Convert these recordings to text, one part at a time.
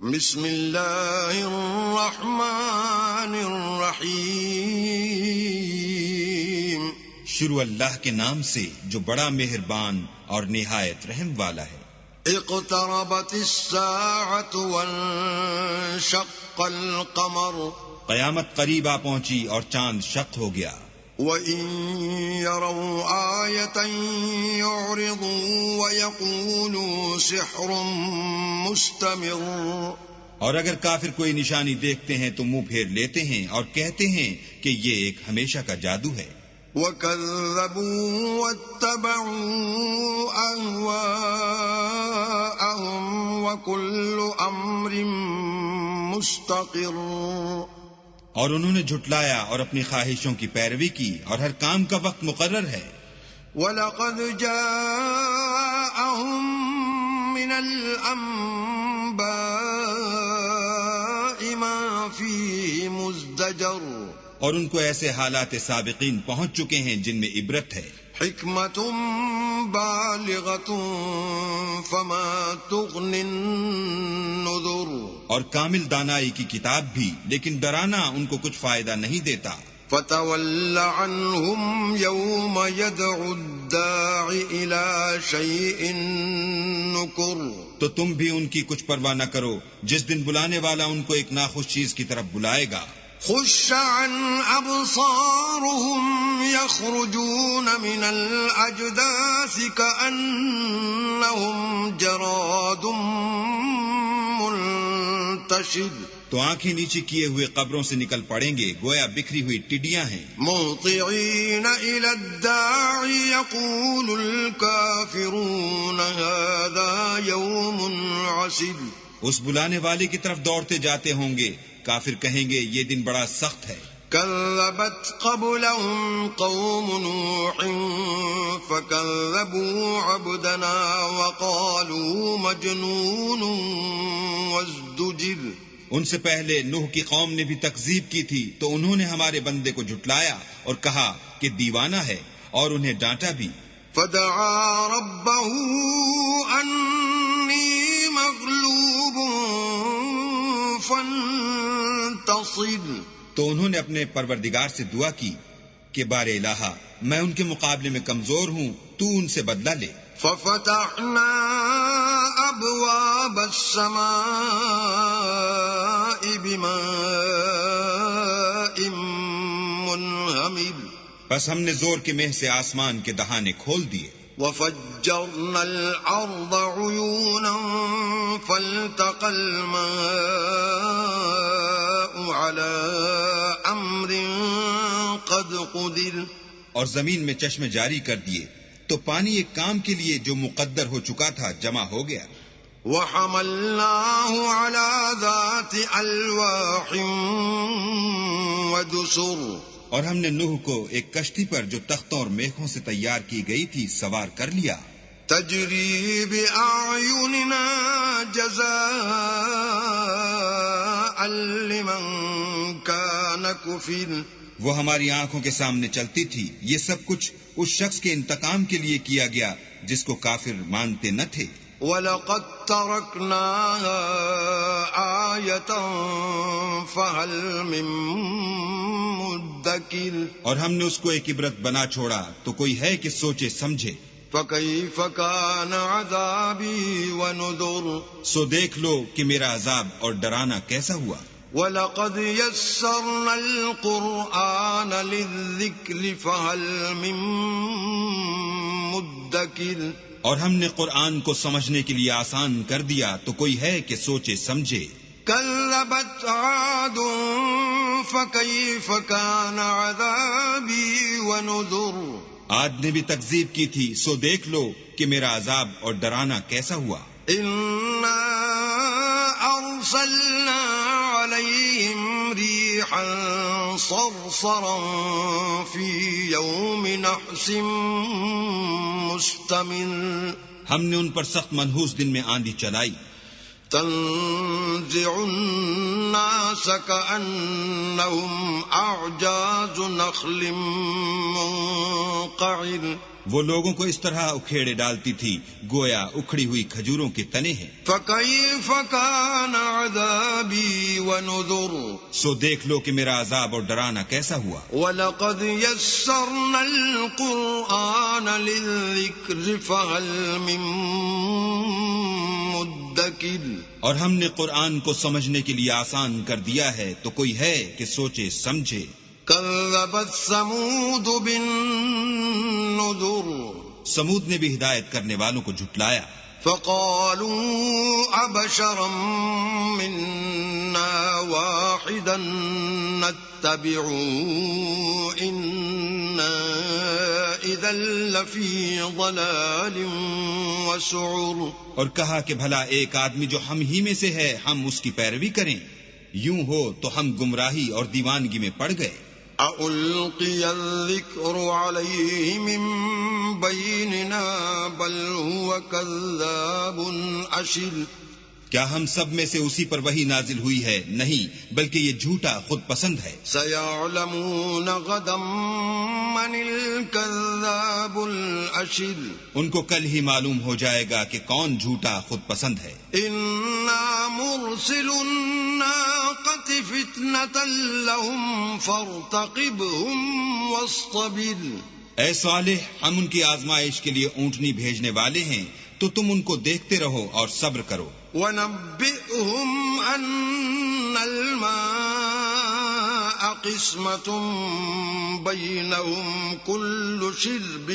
بسم اللہ الرحمن الرحیم، شروع اللہ کے نام سے جو بڑا مہربان اور نہایت رحم والا ہے۔ اقتربت الساعة وانشق القمر، قیامت قریب آ پہنچی اور چاند شق ہو گیا۔ وَإِن يَرَوْا آيَةً يُعْرِضُوا وَيَقُولُوا سِحْرٌ مُسْتَمِرٌ، اور اگر کافر کوئی نشانی دیکھتے ہیں تو منہ پھیر لیتے ہیں اور کہتے ہیں کہ یہ ایک ہمیشہ کا جادو ہے۔ وَكَذَّبُوا وَاتَّبَعُوا أَهْوَاءَهُمْ وَكُلُّ أَمْرٍ مُسْتَقِرٌ، اور انہوں نے جھٹلایا اور اپنی خواہشوں کی پیروی کی، اور ہر کام کا وقت مقرر ہے۔ وَلَقَدْ جَاءَهُم مِّنَ الْأَنبَاءِ مَا فِيهِ مُزْدَجَرٌ، اور ان کو ایسے حالات سابقین پہنچ چکے ہیں جن میں عبرت ہے۔ حِکْمَةٌ بَالِغَةٌ فَمَا تُغْنِ النُّذُرُ، اور کامل دانائی کی کتاب بھی، لیکن ڈرانا ان کو کچھ فائدہ نہیں دیتا۔ فَتَوَلَّ عَنْهُمْ يَوْمَ يَدْعُ الدَّاعِ إِلَى شَيْءٍ نُكُرٍ، تو تم بھی ان کی کچھ پرواہ نہ کرو جس دن بلانے والا ان کو ایک ناخوش چیز کی طرف بلائے گا۔ خُشَّ عَنْ أَبْصَارُهُمْ يَخْرُجُونَ مِنَ الْأَجْدَاثِ كَأَنَّهُمْ جَرَادٌ مُنْتَشِرٌ، تو آنکھیں نیچی کیے ہوئے قبروں سے نکل پڑیں گے گویا بکھری ہوئی ٹڈیاں ہیں۔ مُهْطِعِينَ إِلَى الدَّاعِ يَقُولُ الْكَافِرُونَ هَذَا يَوْمٌ عَسِرٌ، اس بلانے والے کی طرف دوڑتے جاتے ہوں گے، کافر کہیں گے یہ دن بڑا سخت ہے۔ كذبت قبلهم قوم نوح فكذبوا عبدنا وقالوا مجنون وازدجر، ان سے پہلے نوح کی قوم نے بھی تکذیب کی تھی تو انہوں نے ہمارے بندے کو جھٹلایا اور کہا کہ دیوانہ ہے، اور انہیں ڈانٹا بھی۔ فدعا ربه انی مغلوب فانتصر، تو انہوں نے اپنے پروردگار سے دعا کی کہ بار الہا میں ان کے مقابلے میں کمزور ہوں، تو ان سے بدلہ لے۔ ففتحنا ابواب السماء بماء منہمر، بس ہم نے زور کے مہ سے آسمان کے دہانے کھول دیے۔ وفجرنا الارض عیونا فالتقى الماء على امر قد قدر، اور زمین میں چشمے جاری کر دیے تو پانی ایک کام کے لیے جو مقدر ہو چکا تھا جمع ہو گیا۔ وحملناه على ذات الواح ودسر، اور ہم نے نوح کو ایک کشتی پر جو تختوں اور میخوں سے تیار کی گئی تھی سوار کر لیا۔ تجری بأعیننا جزاء لمن كان كفر، وہ ہماری آنکھوں کے سامنے چلتی تھی، یہ سب کچھ اس شخص کے انتقام کے لیے کیا گیا جس کو کافر مانتے نہ تھے۔ وَلَقَدْ تَرَكْنَاهَا آيَةً فَهَلْ مِن مُدَّكِرٍ، اور ہم نے اس کو ایک عبرت بنا چھوڑا تو کوئی ہے کہ سوچے سمجھے۔ فَكَيْفَ كَانَ عَذَابِي وَنُذُرِ، سو دیکھ لو کہ میرا عذاب اور ڈرانا کیسا ہوا۔ وَلَقَدْ يَسَّرْنَا الْقُرْآنَ لِلذِّكْرِ فَهَلْ مِن مُدَّكِرٍ، اور ہم نے قرآن کو سمجھنے کے لیے آسان کر دیا تو کوئی ہے کہ سوچے سمجھے۔ كذبت عاد فكيف كان عذابي ونذر، عاد نے بھی تکذیب کی تھی سو دیکھ لو کہ میرا عذاب اور ڈرانا کیسا ہوا۔ إنا أرسلنا عليهم ريحا صرصرا في يوم نحس مستمر، ہم نے ان پر سخت منحوس دن میں آندھی چلائی۔ تنزع الناس كأنهم أعجاز نخل منقعر، وہ لوگوں کو اس طرح اکھیڑے ڈالتی تھی گویا اکھڑی ہوئی کھجوروں کے تنے ہیں۔ فَكَيْفَ كَانَ عذابی ونذر سو دیکھ لو کہ میرا عذاب اور ڈرانا کیسا ہوا. وَلَقَدْ يَسَّرْنَا الْقُرْآنَ لِلذِّكْرِ فَهَلْ مِن مُدَّكِرٍ اور ہم نے قرآن کو سمجھنے کے لیے آسان کر دیا ہے تو کوئی ہے کہ سوچے سمجھے. كَذَّبَتْ ثَمُودُ بِالنُّذُرِ سمود نے بھی ہدایت کرنے والوں کو جھٹلایا. فَقَالُوا أَبَشَرًا مِنَّا وَاحِدًا نَتَّبِعُهُ إِنَّا إِذًا لَّفِي ضَلَالٍ وَسُعُرٍ اور کہا کہ بھلا ایک آدمی جو ہم ہی میں سے ہے ہم اس کی پیروی کریں، یوں ہو تو ہم گمراہی اور دیوانگی میں پڑ گئے. أَأُلْقِيَ الذِّكْرُ عَلَيْهِ مِن بَيْنِنَا بَلْ هُوَ كَذَّابٌ أَشِرٌ کیا ہم سب میں سے اسی پر وحی نازل ہوئی ہے؟ نہیں، بلکہ یہ جھوٹا خود پسند ہے. سَيَعْلَمُونَ غَدًا مَّنِ الْكَذَّابُ الْأَشِرُ ان کو کل ہی معلوم ہو جائے گا کہ کون جھوٹا خود پسند ہے. إِنَّا مُرْسِلُو النَّاقَةِ فِتْنَةً لَّهُمْ فَارْتَقِبْهُمْ وَاصْطَبِرْ اے صالح، ہم ان کی آزمائش کے لیے اونٹنی بھیجنے والے ہیں تو تم ان کو دیکھتے رہو اور صبر کرو. وَنَبِّئْهُمْ أَنَّ الْمَاءَ قِسْمَةٌ بَيْنَهُمْ كُلُّ شِرْبٍ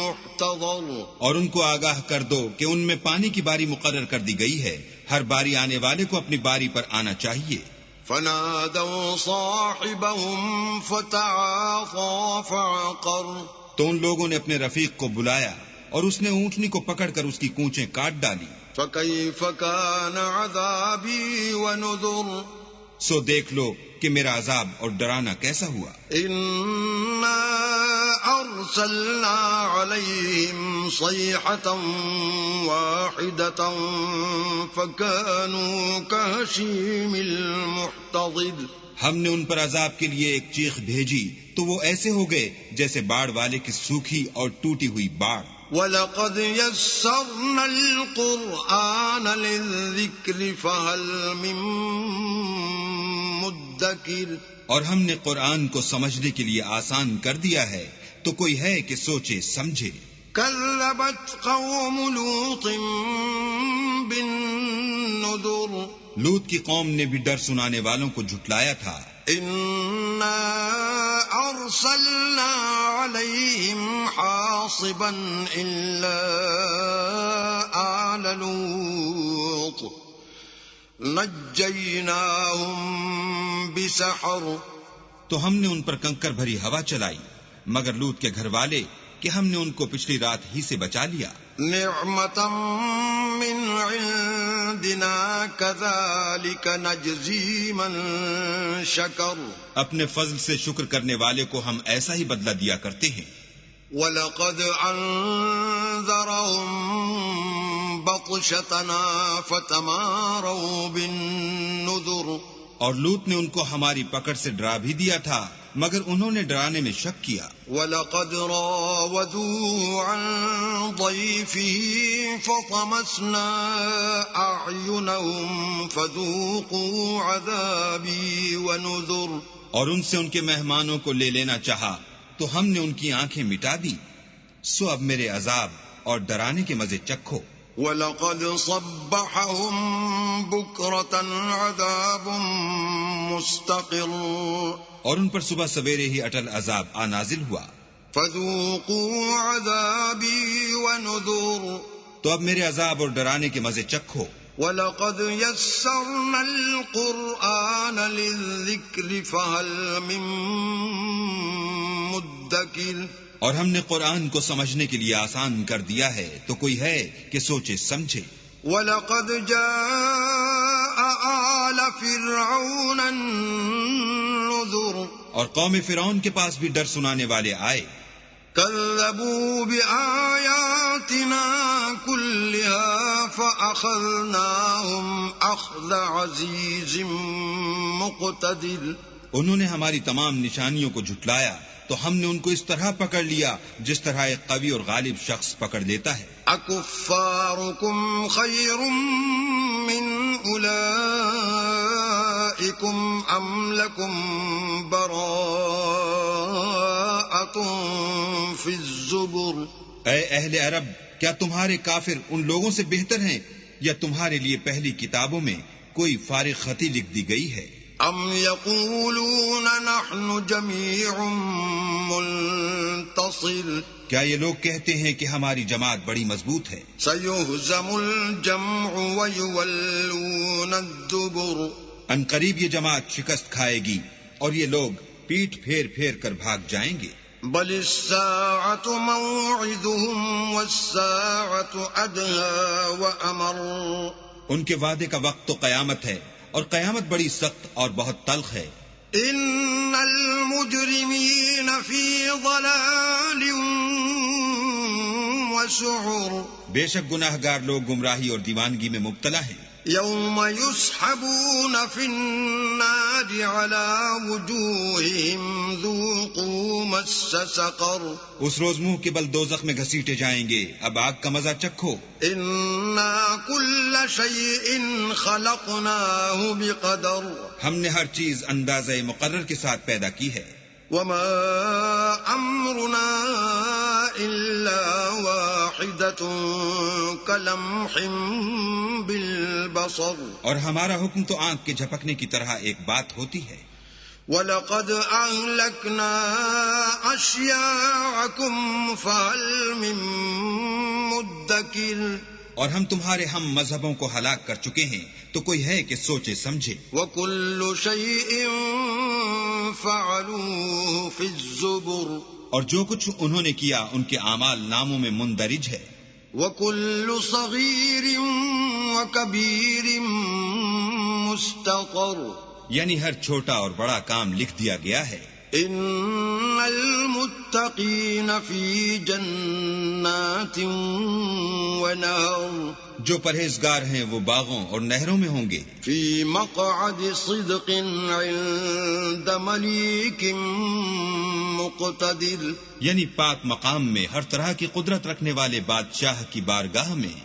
مُحْتَضَرٌ اور ان کو آگاہ کر دو کہ ان میں پانی کی باری مقرر کر دی گئی ہے، ہر باری آنے والے کو اپنی باری پر آنا چاہیے. فَنَادَوْا صَاحِبَهُمْ فَتَعَاطَىٰ فَعَقَرَ تو ان لوگوں نے اپنے رفیق کو بلایا اور اس نے اونٹنی کو پکڑ کر اس کی کونچیں کاٹ ڈالی. فَكَيْفَ كَانَ عَذَابِي وَنُذُرِ سو دیکھ لو کہ میرا عذاب اور ڈرانا کیسا ہوا. إِنَّا أَرْسَلْنَا عَلَيْهِمْ صَيْحَةً وَاحِدَةً فَكَانُوا كَهَشِيمِ الْمُحْتَظِرِ ہم نے ان پر عذاب کے لیے ایک چیخ بھیجی تو وہ ایسے ہو گئے جیسے باڑ والے کی سوکھی اور ٹوٹی ہوئی باڑ. وَلَقَدْ يَسَّرْنَا الْقُرْآنَ لِلذِّكْرِ فَهَلْ مِن مُدَّكِرٍ اور ہم نے قرآن کو سمجھنے کے لیے آسان کر دیا ہے تو کوئی ہے کہ سوچے سمجھے. كَذَّبَتْ قَوْمُ لُوطٍ بِالنُّذُرِ لوط کی قوم نے بھی ڈر سنانے والوں کو جھٹلایا تھا. إِنَّا أَرْسَلْنَا عَلَيْهِمْ حَاصِبًا إِلَّا آلَ لُوطٍ نَجَّيْنَاهُمْ بِسَحَرٍ تو ہم نے ان پر کنکر بھری ہوا چلائی مگر لوط کے گھر والے کہ ہم نے ان کو پچھلی رات ہی سے بچا لیا. نِعْمَةً مِّنْ عِندِنَا كَذَلِكَ نَجْزِي مَن شَكَرَ اپنے فضل سے شکر کرنے والے کو ہم ایسا ہی بدلہ دیا کرتے ہیں. وَلَقَدْ أَنذَرَهُم بَطْشَتَنَا فَتَمَارَوْا بِالنُّذُرِ اور لوط نے ان کو ہماری پکڑ سے ڈرا بھی دیا تھا مگر انہوں نے ڈرانے میں شک کیا. وَلَقَدْ رَاوَدُوهُ عَن ضَيْفِهِ فَطَمَسْنَا أَعْيُنَهُمْ فَذُوقُوا عَذَابِي وَنُذُرِ اور ان سے ان کے مہمانوں کو لے لینا چاہا تو ہم نے ان کی آنکھیں مٹا دی، سو اب میرے عذاب اور ڈرانے کے مزے چکھو. وَلَقَدْ صَبَّحَهُم بُكْرَةً عَذَابٌ مُسْتَقِرٌ اور ان پر صبح سویرے ہی اٹل عذاب نازل ہوا. فَذُوقُوا عَذَابِي وَنُذُرِ تو اب میرے عذاب اور ڈرانے کے مزے چکھو. وَلَقَدْ يَسَّرْنَا الْقُرْآنَ لِلذِّكْرِ فَهَلْ مِن مُدَّكِرٍ اور ہم نے قرآن کو سمجھنے کے لیے آسان کر دیا ہے تو کوئی ہے کہ سوچے سمجھے. وَلَقَدْ جَاءَ آلَ فِرْعَوْنَ النُّذُرُ اور قوم فرعون کے پاس بھی ڈر سنانے والے آئے. كَذَّبُوا بِآيَاتِنَا كُلِّهَا فَأَخَذْنَاهُمْ أَخْذَ عَزِيزٍ مُقْتَدِرٍ انہوں نے ہماری تمام نشانیوں کو جھٹلایا تو ہم نے ان کو اس طرح پکڑ لیا جس طرح ایک قوی اور غالب شخص پکڑ لیتا ہے. أَكُفَّارُكُمْ خَيْرٌ مِّنْ منكم أم لكم براءة في الزبر اے اہل عرب، کیا تمہارے کافر ان لوگوں سے بہتر ہیں یا تمہارے لیے پہلی کتابوں میں کوئی فارغ خطی لکھ دی گئی ہے؟ ام یقولون نحن جمیع منتصر، کیا یہ لوگ کہتے ہیں کہ ہماری جماعت بڑی مضبوط ہے؟ سیہزم الجمع ویولون الدبر، ان قریب یہ جماعت شکست کھائے گی اور یہ لوگ پیٹھ پھیر پھیر کر بھاگ جائیں گے۔ بل الساعة موعدهم والساعة أدهى وأمر، ان کے وعدے کا وقت تو قیامت ہے اور قیامت بڑی سخت اور بہت تلخ ہے۔ ان المجرمین فی ضلال وسعر، بے شک گناہگار لوگ گمراہی اور دیوانگی میں مبتلا ہیں۔ یوم یسحبون فی النار علی وجوہہم ذوقوا مس سقر، اس روز منہ کے بل دوزخ میں گھسیٹے جائیں گے، اب آگ کا مزہ چکھو۔ انا کل شیء خلقناہ بقدر، ہم نے ہر چیز اندازہ مقرر کے ساتھ پیدا کی ہے۔ وما امرنا الا واحدۃ کلمح بالبصر، اور ہمارا حکم تو آنکھ کے جھپکنے کی طرح ایک بات ہوتی ہے۔ وَلَقَدْ أَهْلَكْنَا أَشْيَاعَكُمْ فَهَلْ مِن مُدَّكِرٍ، اور ہم تمہارے ہم مذہبوں کو ہلاک کر چکے ہیں، تو کوئی ہے کہ سوچے سمجھے۔ وَكُلُّ شَيْءٍ فَعَلُوهُ فِي الزُّبُرِ، اور جو کچھ انہوں نے کیا ان کے اعمال ناموں میں مندرج ہے۔ وَكُلُّ صَغِيرٍ وَكَبِيرٍ مُسْتَطَرٍ، یعنی ہر چھوٹا اور بڑا کام لکھ دیا گیا ہے۔ ان المتقین فی جنات ونہر، جو پرہیزگار ہیں وہ باغوں اور نہروں میں ہوں گے۔ فی مقعد صدق عند ملیک مقتدر، یعنی پاک مقام میں ہر طرح کی قدرت رکھنے والے بادشاہ کی بارگاہ میں۔